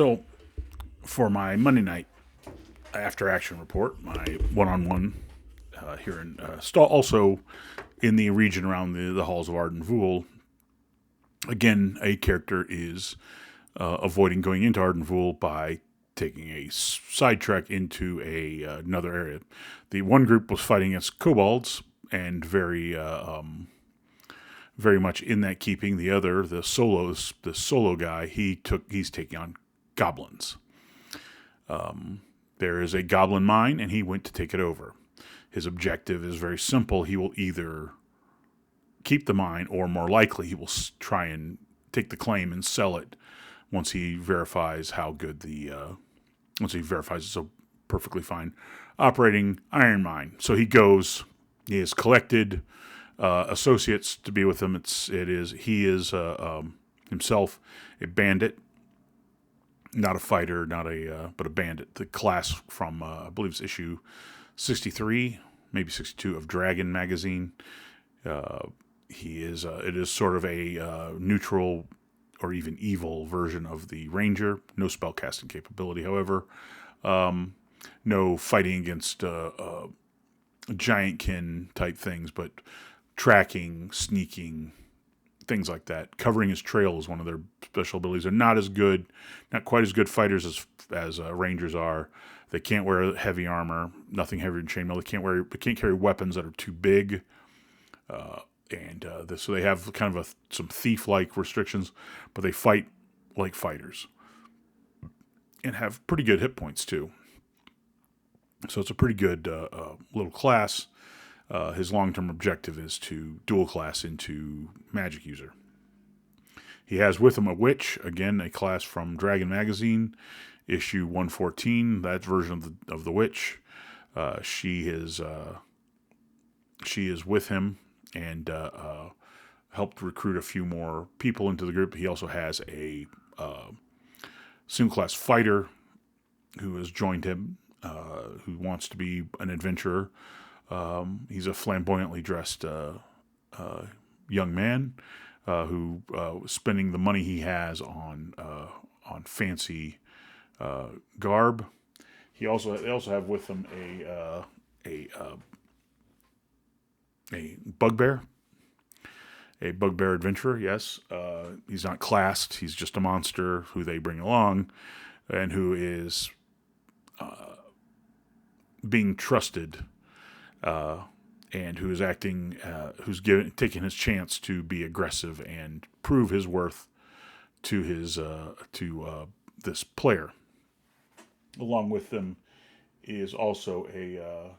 So, for my Monday night after action report, my one-on-one here in also in the region around the halls of Arden Vool, again, a character is avoiding going into Arden Vool by taking a sidetrack into another area. The one group was fighting against kobolds and very much in that keeping. The other, the solo guy, he's taking on goblins. There is a goblin mine, and he went to take it over. His objective is very simple. He will either keep the mine, or more likely, he will try and take the claim and sell it once he verifies once he verifies it's a perfectly fine operating iron mine. So he goes. He has collected associates to be with him. He is himself a bandit. Not a fighter, but a bandit. The class from I believe it's issue 63, maybe 62 of Dragon magazine. It is sort of a neutral or even evil version of the Ranger. No spellcasting capability, however. No fighting against giantkin type things, but tracking, sneaking, things like that. Covering his trail is one of their special abilities. They're not quite as good fighters as Rangers are. They can't wear heavy armor, nothing heavier than chainmail. They can't carry weapons that are too big, so they have kind of some thief-like restrictions, but they fight like fighters and have pretty good hit points too. So it's a pretty good little class. His long-term objective is to dual class into magic user. He has with him a witch, again a class from Dragon magazine, issue 114. That version of the witch. She is with him and helped recruit a few more people into the group. He also has a single class fighter who has joined him, who wants to be an adventurer. He's a flamboyantly dressed young man who is spending the money he has on fancy garb. They also have with him a bugbear. A bugbear adventurer, yes. He's not classed. He's just a monster who they bring along and who is being trusted and who is taking his chance to be aggressive and prove his worth to this player. Along with them is also a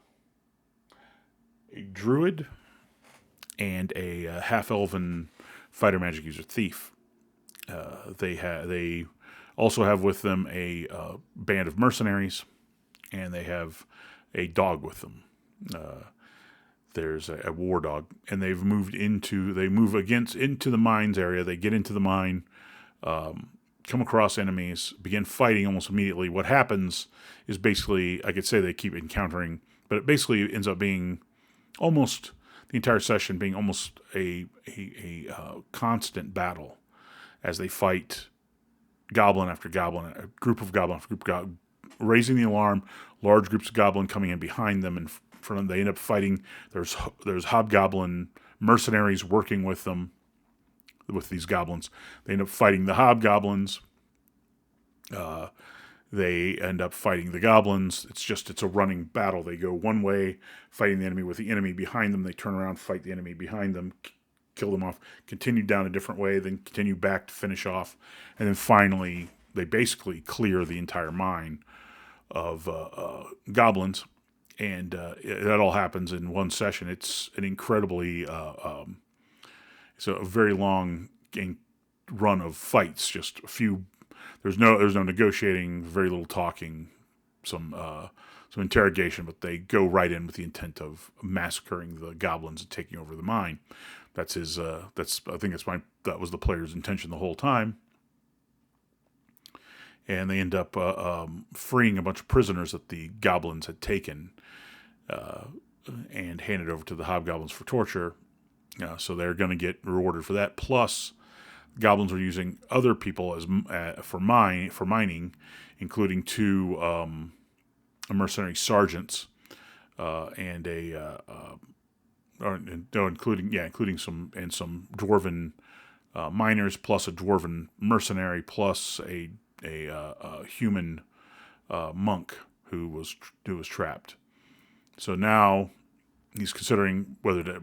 druid and a half-elven fighter magic user thief. They also have with them a band of mercenaries, and they have a dog with them. There's a war dog, and they move into the mines area. They get into the mine, come across enemies, begin fighting almost immediately. What happens is basically, I could say they keep encountering, but it basically ends up being almost the entire session being almost a constant battle as they fight goblin after goblin, a group of goblin after group of goblin, raising the alarm, large groups of goblin coming in behind them and front of them. They end up fighting. There's hobgoblin mercenaries working with them, with these goblins. They end up fighting the hobgoblins. They end up fighting the goblins. It's a running battle. They go one way, fighting the enemy with the enemy behind them. They turn around, fight the enemy behind them, kill them off, continue down a different way, then continue back to finish off. And then finally, they basically clear the entire mine of goblins. And that all happens in one session. It's an incredibly, it's a very long run of fights, just a few. There's no negotiating, very little talking, some interrogation, but they go right in with the intent of massacring the goblins and taking over the mine. I think that was the player's intention the whole time. And they end up freeing a bunch of prisoners that the goblins had taken and handed over to the hobgoblins for torture. So they're going to get rewarded for that. Plus, Goblins were using other people as for mining, including two mercenary sergeants and including some dwarven miners, plus a dwarven mercenary, plus a human monk who was trapped. So now he's considering whether to.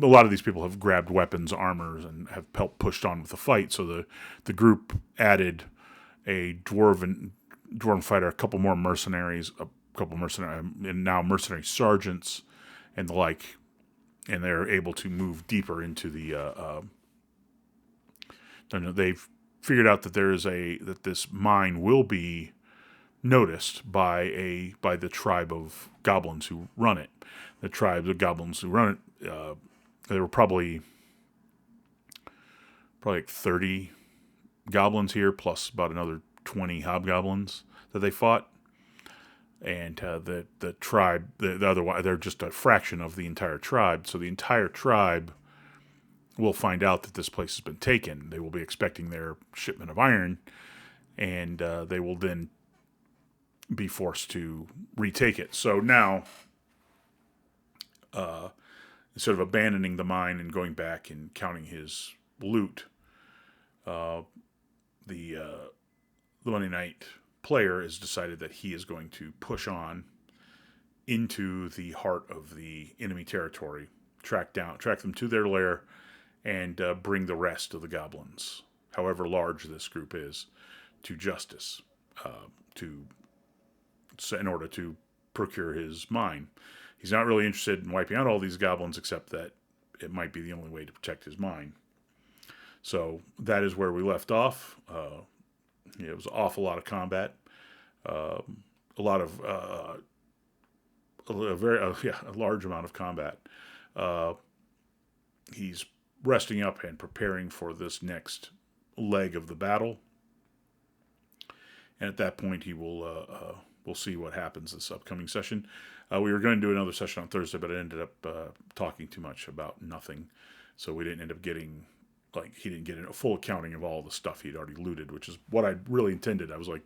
A lot of these people have grabbed weapons, armors, and have pushed on with the fight. So the group added a dwarven fighter, a couple more mercenaries, and now mercenary sergeants and the like, and they're able to move deeper into the. They've figured out that that this mine will be noticed by the tribe of goblins who run it. The tribe of goblins who run it. There were probably like 30 goblins here, plus about another 20 hobgoblins that they fought. And the tribe, they're just a fraction of the entire tribe. So the entire tribe will find out that this place has been taken. They will be expecting their shipment of iron, and they will then be forced to retake it. So now, instead of abandoning the mine and going back and counting his loot, the Monday night player has decided that he is going to push on into the heart of the enemy territory, track them to their lair, and bring the rest of the goblins, however large this group is, to justice, in order to procure his mine. He's not really interested in wiping out all these goblins, except that it might be the only way to protect his mine. So that is where we left off. It was an awful lot of combat, a large amount of combat. He's resting up and preparing for this next leg of the battle, and at that point he will we'll see what happens this upcoming session. We were going to do another session on Thursday, but I ended up talking too much about nothing, so we didn't end up getting. He didn't get a full accounting of all the stuff he'd already looted, which is what I really intended. I was like,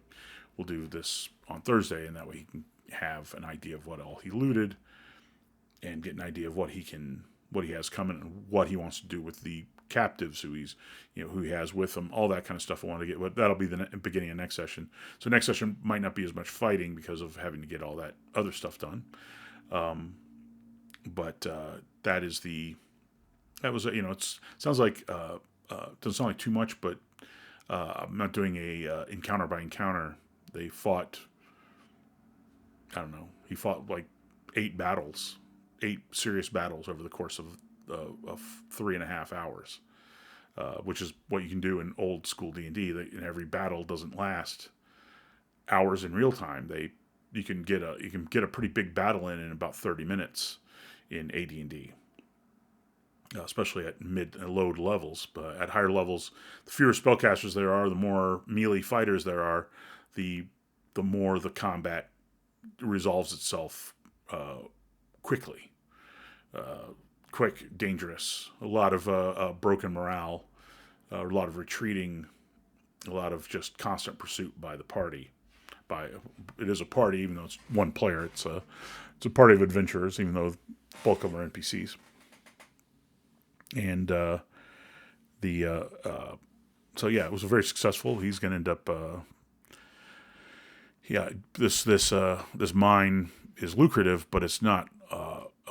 we'll do this on Thursday, and that way he can have an idea of what all he looted and get an idea of what he has coming and what he wants to do with the captives who he has with him, all that kind of stuff I want to get. But that'll be the beginning of next session. So next session might not be as much fighting because of having to get all that other stuff done. But it sounds like doesn't sound like too much, but I'm not doing a encounter by encounter. They fought, I don't know, he fought like 8 serious battles over the course of 3.5 hours, which is what you can do in old school D&D. Every battle doesn't last hours in real time. You can get a pretty big battle in about 30 minutes in AD&D. Especially at mid and low levels. But at higher levels, the fewer spellcasters there are, the more melee fighters there are, the more the combat resolves itself quickly. Quick, dangerous, a lot of broken morale, a lot of retreating, a lot of just constant pursuit by the party. It is a party, even though it's one player. It's a party of adventurers, even though the bulk of them are NPCs. And so it was very successful. He's going to end up, this mine is lucrative, but it's not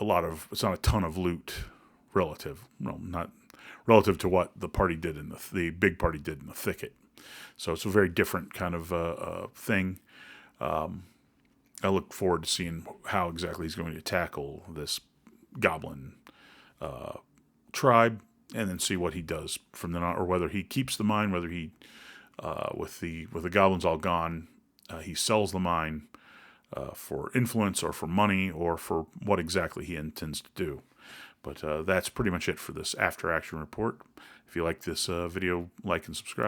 it's not a ton of loot not relative to what the party did the big party did in the thicket. So it's a very different kind of thing. I look forward to seeing how exactly he's going to tackle this goblin tribe, and then see what he does from then on, or whether he keeps the mine, whether he, with the goblins all gone, he sells the mine for influence or for money or for what exactly he intends to do. But that's pretty much it for this after action report. If you like this video, like and subscribe.